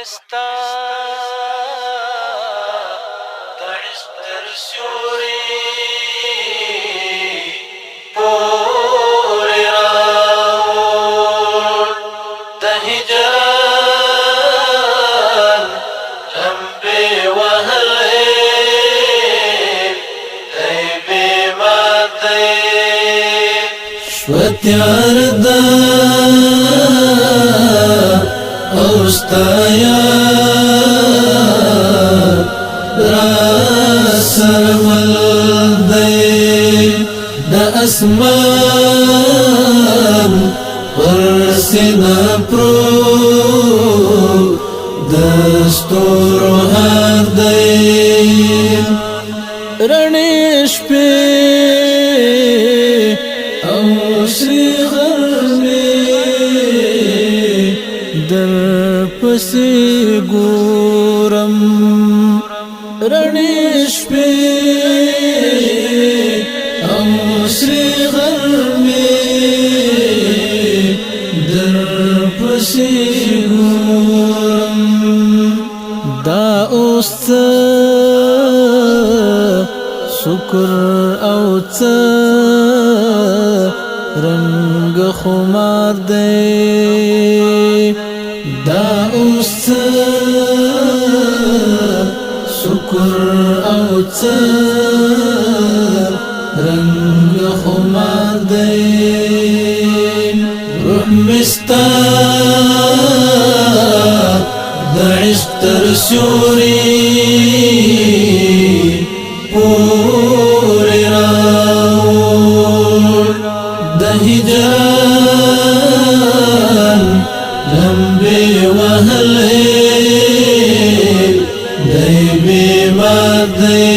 مستا تعشق در سیوری پوری راول د هجران لمبی وهلی دی بیماتی شوتیار دا اوستایا راسرمل دی دا اسمان ورسینا پرو دستورو هر دی رنیش پی اوسری غرمی در پسی گورم رنیش پی اوسری غرمی در پسی گورم دا اوست شکر او څه رنگ خمار دی دا اوس شکر او څه رنگ خمار دی روح مستا د عشق تر سیوری پوری راول د هجران لمبی وهلی دی بیمار دی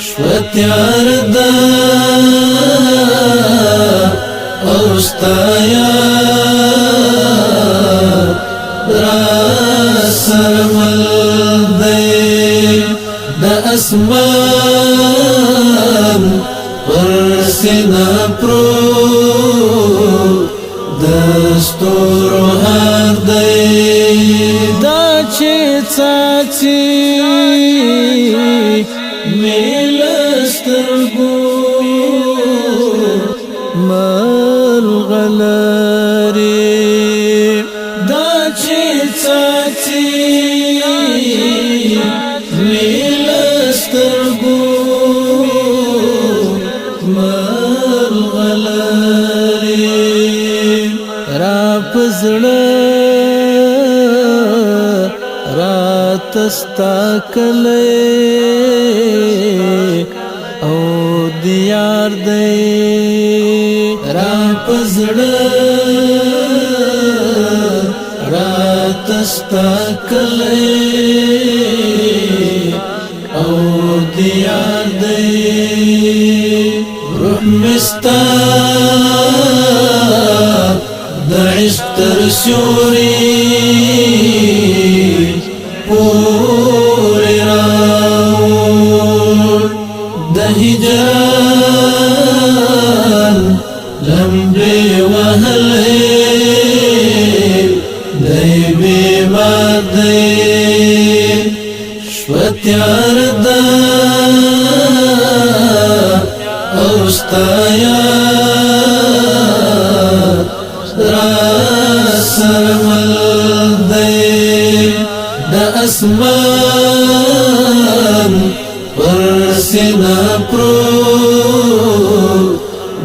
شوتیار دا اوستایا راسرمل دی دا اسمان ورسینا پرو دستورو هر دی دا چی چاچی میلسترگو ملغلری دا چی چاچی میلسترگو ملغلری را پزړه را تستا کله او دیار دی را پزړه را تستا کله او دیار دی روح مستا د عشق تر سیوری پوری راول د هجران لمبی وهلی دی بیمار دی شوتیار دا اوستایا راسرمل دی دا اسمان ورسینا پرو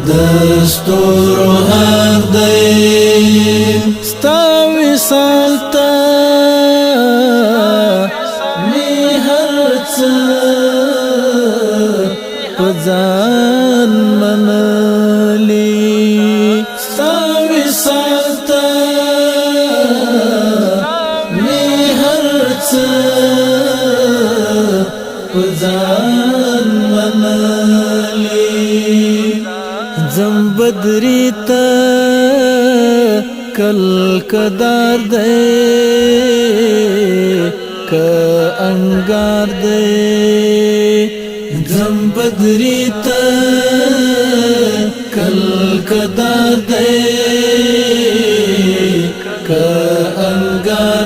دستورو هر دی ستا وصال تا می هر څه په ځان منلی ستا وصال تا می هر څه په ځان منلی زم بدری ته کل کدار دی که انگار دی زم بدری ته کل کدار دی که انگار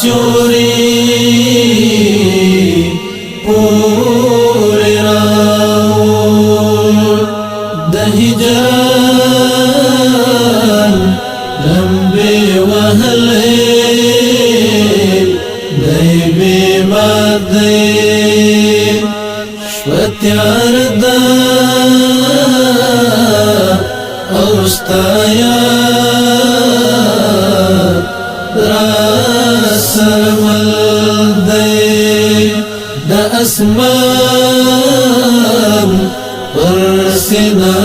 سیوری پوری راوړ د هجران لمبې وهلې دی بیمار دی شپه تیار ده او ستا یاد راسره مل دی د اسمان پر سینه